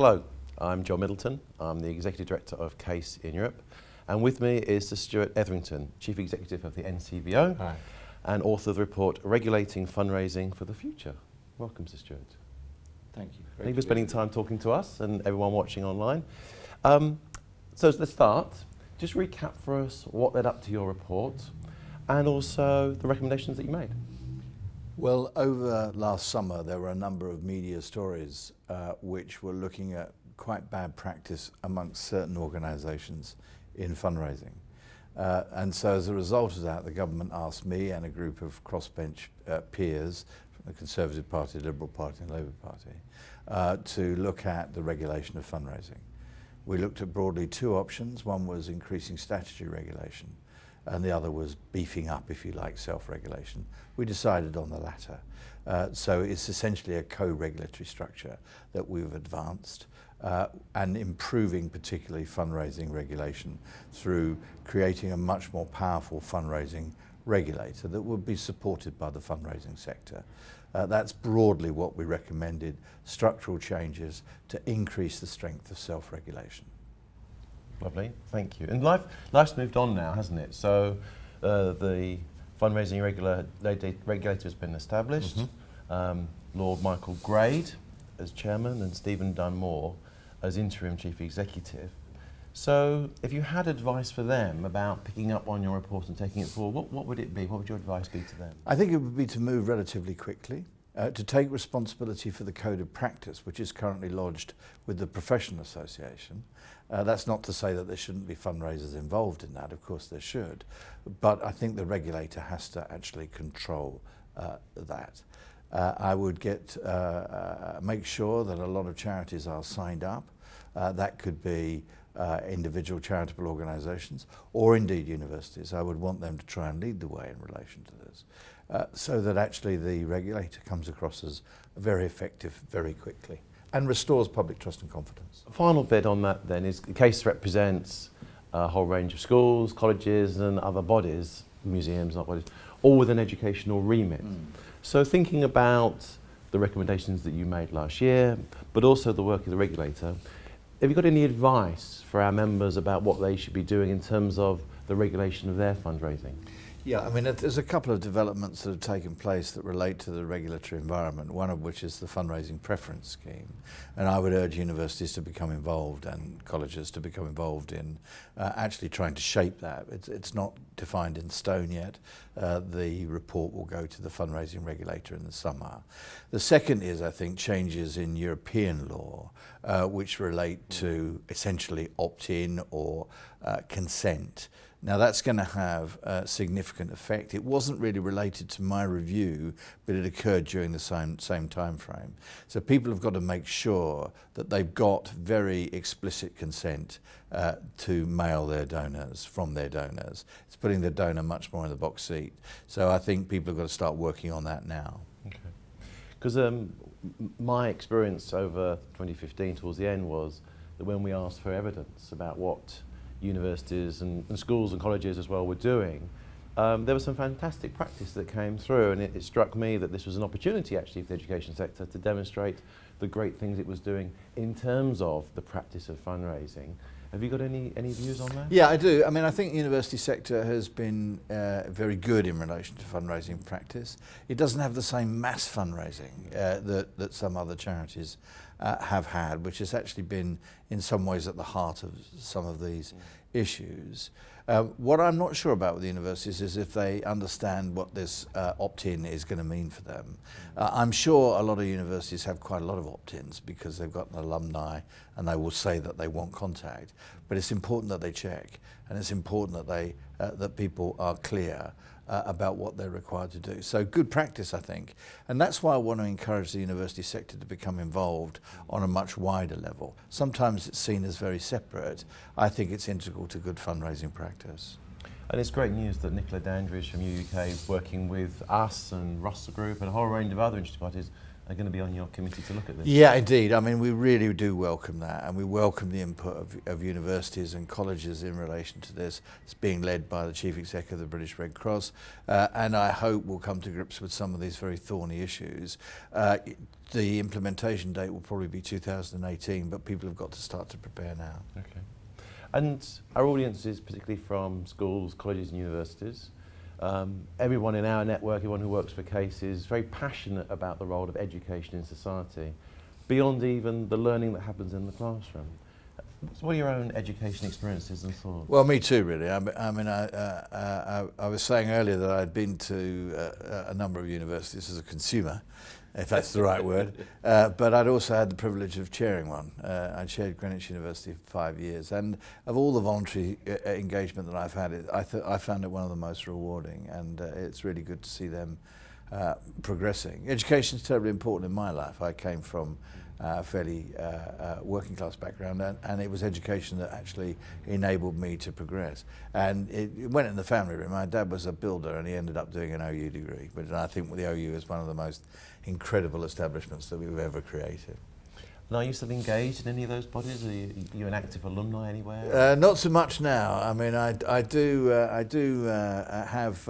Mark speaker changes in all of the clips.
Speaker 1: Hello, I'm John Middleton. I'm the Executive Director of CASE in Europe. And with me is Sir Stuart Etherington, Chief Executive of the NCVO.
Speaker 2: Hi.
Speaker 1: And author of the report, Regulating Fundraising for the Future. Welcome, Sir Stuart.
Speaker 2: Thank you.
Speaker 1: Thank you for spending time talking to us and everyone watching online. So let's start. Just recap for us what led up to your report and also the recommendations that you made.
Speaker 2: Well, over last summer there were a number of media stories which were looking at quite bad practice amongst certain organisations in fundraising. And so as a result of that, the government asked me and a group of crossbench peers from the Conservative Party, Liberal Party and Labour Party to look at the regulation of fundraising. We looked at broadly two options. One was increasing statutory regulation and the other was beefing up, if you like, self-regulation. We decided on the latter. So it's essentially a co-regulatory structure that we've advanced and improving particularly fundraising regulation through creating a much more powerful fundraising regulator that would be supported by the fundraising sector. That's broadly what we recommended, structural changes to increase the strength of self-regulation.
Speaker 1: Lovely, thank you. And life's moved on now, hasn't it? So the fundraising regulator has been established. Lord Michael Grade as chairman and Stephen Dunmore as interim chief executive. So if you had advice for them about picking up on your report and taking it forward, what would it be? What would your advice be to them?
Speaker 2: I think it would be to move relatively quickly, to take responsibility for the code of practice, which is currently lodged with the Professional Association. That's not to say that there shouldn't be fundraisers involved in that, of course there should, but I think the regulator has to actually control that. I would make sure that a lot of charities are signed up. That could be individual charitable organisations or indeed universities. I would want them to try and lead the way in relation to this so that actually the regulator comes across as very effective very quickly and restores public trust and confidence.
Speaker 1: Final bit on that then is the CASE represents a whole range of schools, colleges and other bodies, museums, not bodies, all with an educational remit. So thinking about the recommendations that you made last year, but also the work of the regulator, have you got any advice for our members about what they should be doing in terms of the regulation of their fundraising?
Speaker 2: Yeah, I mean, there's a couple of developments that have taken place that relate to the regulatory environment, one of which is the fundraising preference scheme. And I would urge universities to become involved and colleges to become involved in actually trying to shape that. It's not defined in stone yet. The report will go to the fundraising regulator in the summer. The second is, I think, changes in European law, which relate to essentially opt-in or consent. Now that's going to have a significant effect. It wasn't really related to my review, but it occurred during the same time frame. So people have got to make sure that they've got very explicit consent to mail their donors, from their donors. It's putting the donor much more in the box seat. So I think people have got to start working on that now.
Speaker 1: Okay. Because my experience over 2015 towards the end was that when we asked for evidence about what universities and schools and colleges as well were doing, there was some fantastic practice that came through, and it struck me that this was an opportunity actually for the education sector to demonstrate the great things it was doing in terms of the practice of fundraising. Have you got any views on that?
Speaker 2: Yeah, I do. I mean, I think the university sector has been very good in relation to fundraising practice. It doesn't have the same mass fundraising that some other charities have had, which has actually been in some ways at the heart of some of these issues. What I'm not sure about with the universities is if they understand what this opt-in is going to mean for them. I'm sure a lot of universities have quite a lot of opt-ins because they've got an alumni and they will say that they want contact. But it's important that they check, and it's important that that people are clear about what they're required to do. So good practice, I think. And that's why I want to encourage the university sector to become involved on a much wider level. Sometimes it's seen as very separate. I think it's integral to good fundraising practice.
Speaker 1: And it's great news that Nicola Dandridge from UUK, working with us and Russell Group and a whole range of other interested parties, are going to be on your committee to look at this?
Speaker 2: Yeah, indeed. I mean, we really do welcome that, and we welcome the input of universities and colleges in relation to this. It's being led by the Chief Executive of the British Red Cross, and I hope we'll come to grips with some of these very thorny issues. The implementation date will probably be 2018, but people have got to start to prepare now.
Speaker 1: Okay. And our audience is particularly from schools, colleges and universities. Everyone in our network, everyone who works for CASE is very passionate about the role of education in society, beyond even the learning that happens in the classroom. So what are your own education experiences and thoughts?
Speaker 2: Well, me too, really. I mean, I was saying earlier that I'd been to a number of universities as a consumer, if that's the right word, but I'd also had the privilege of chairing one. I chaired Greenwich University for 5 years, and of all the voluntary engagement that I've had, I found it one of the most rewarding, and it's really good to see them progressing. Education is terribly important in my life. I came from a fairly working class background, and it was education that actually enabled me to progress. And it went in the family room. My dad was a builder, and he ended up doing an OU degree. But I think the OU is one of the most incredible establishments that we've ever created.
Speaker 1: And are you still engaged in any of those bodies? Are you an active alumni anywhere?
Speaker 2: Not so much now. I mean, I do have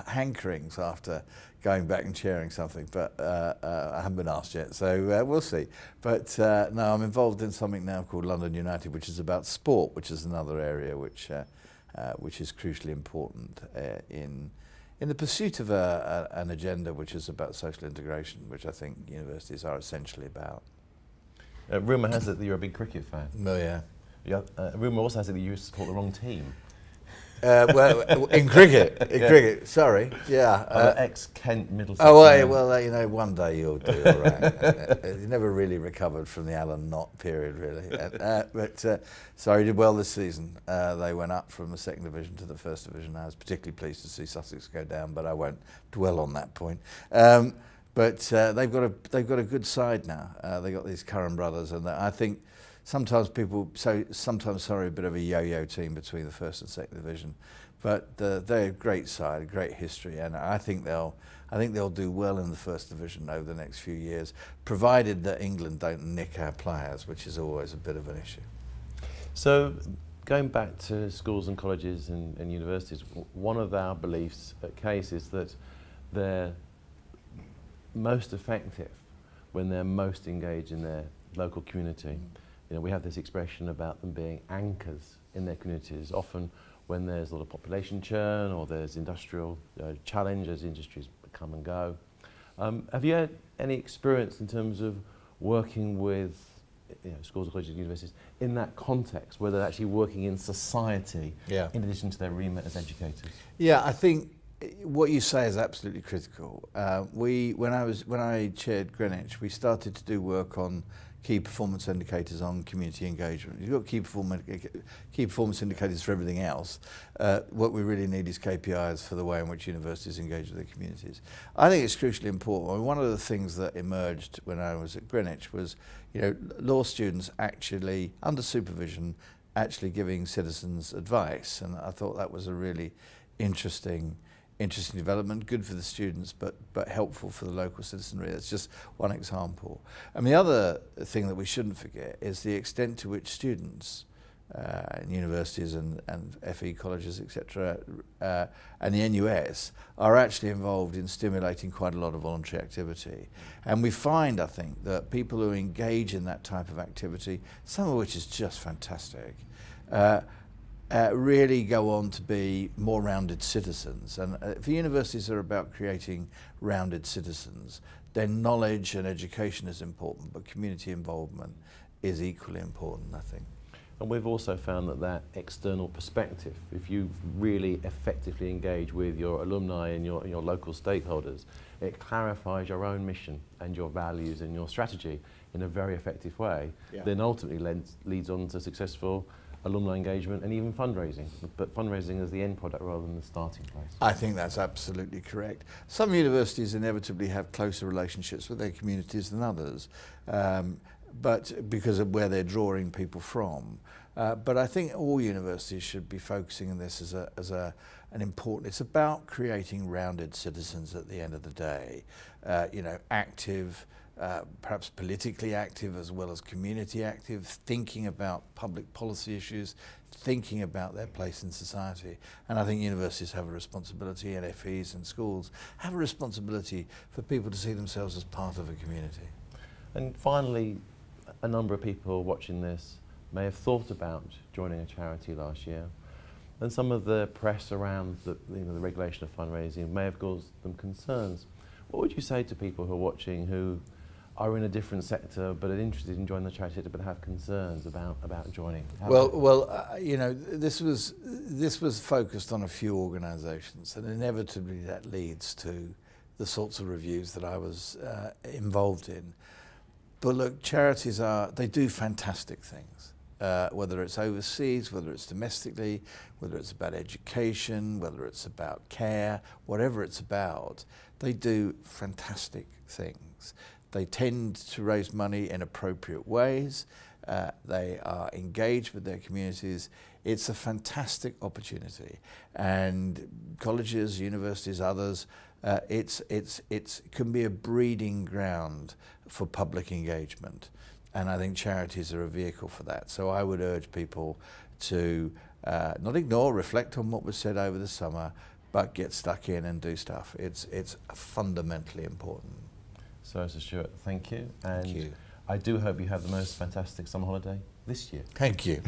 Speaker 2: hankerings after going back and chairing something, but I haven't been asked yet, so we'll see. But no, I'm involved in something now called London United, which is about sport, which is another area which is crucially important in the pursuit of an agenda which is about social integration, which I think universities are essentially about.
Speaker 1: Rumour has it that you're a big cricket fan.
Speaker 2: Oh yeah.
Speaker 1: Rumour also has it that you support the wrong team.
Speaker 2: Well, in cricket, sorry, yeah.
Speaker 1: Ex-Kent Middleton.
Speaker 2: Oh, well, you know, one day you'll do all right. You never really recovered from the Alan Knott period, really. But sorry, did well this season. They went up from the second division to the first division. I was particularly pleased to see Sussex go down, but I won't dwell on that point. But they've got a good side now. They've got these Curran brothers, and I think sometimes people sometimes a bit of a yo-yo team between the first and second division, but they're a great side, a great history, and I think they'll do well in the first division over the next few years, provided that England don't nick our players, which is always a bit of an issue.
Speaker 1: So, going back to schools and colleges and universities, one of our beliefs at CASE is that they're most effective when they're most engaged in their local community. You know, we have this expression about them being anchors in their communities. Often when there's a lot of population churn or there's industrial challenge as industries come and go. Have you had any experience in terms of working with schools, colleges and universities in that context, where they're actually working in society in addition to their remit as educators? Yeah,
Speaker 2: I think what you say is absolutely critical. When I chaired Greenwich, we started to do work on key performance indicators on community engagement. You've got key performance indicators for everything else. What we really need is KPIs for the way in which universities engage with their communities. I think it's crucially important. I mean, one of the things that emerged when I was at Greenwich was, law students actually, under supervision, actually giving citizens advice, and I thought that was a really interesting development, good for the students, but helpful for the local citizenry. That's just one example. And the other thing that we shouldn't forget is the extent to which students in universities and FE colleges, etc., and the NUS are actually involved in stimulating quite a lot of voluntary activity. And we find, I think, that people who engage in that type of activity, some of which is just fantastic, really go on to be more rounded citizens. And if universities are about creating rounded citizens, then knowledge and education is important, but community involvement is equally important, I think.
Speaker 1: And we've also found that external perspective, if you really effectively engage with your alumni and your local stakeholders, it clarifies your own mission and your values and your strategy in a very effective way, then ultimately leads on to successful alumni engagement and even fundraising, but fundraising is the end product rather than the starting place.
Speaker 2: I think that's absolutely correct. Some universities inevitably have closer relationships with their communities than others, but because of where they're drawing people from. But I think all universities should be focusing on this as and important. It's about creating rounded citizens at the end of the day, active, perhaps politically active as well as community active, thinking about public policy issues, thinking about their place in society. And I think universities have a responsibility, NFEs and schools have a responsibility for people to see themselves as part of a community.
Speaker 1: And finally, a number of people watching this may have thought about joining a charity last year, and some of the press around the regulation of fundraising may have caused them concerns. What would you say to people who are watching who are in a different sector but are interested in joining the charity sector but have concerns about joining?
Speaker 2: This was focused on a few organisations, and inevitably that leads to the sorts of reviews that I was involved in. But look, charities they do fantastic things, whether it's overseas, whether it's domestically, whether it's about education, whether it's about care, whatever it's about, they do fantastic things. They tend to raise money in appropriate ways. They are engaged with their communities. It's a fantastic opportunity. And colleges, universities, others, it can be a breeding ground for public engagement. And I think charities are a vehicle for that. So I would urge people to not ignore, reflect on what was said over the summer, but get stuck in and do stuff. It's fundamentally important.
Speaker 1: So, Sir Stuart, thank you. And
Speaker 2: Thank you.
Speaker 1: I do hope you have the most fantastic summer holiday this year.
Speaker 2: Thank you.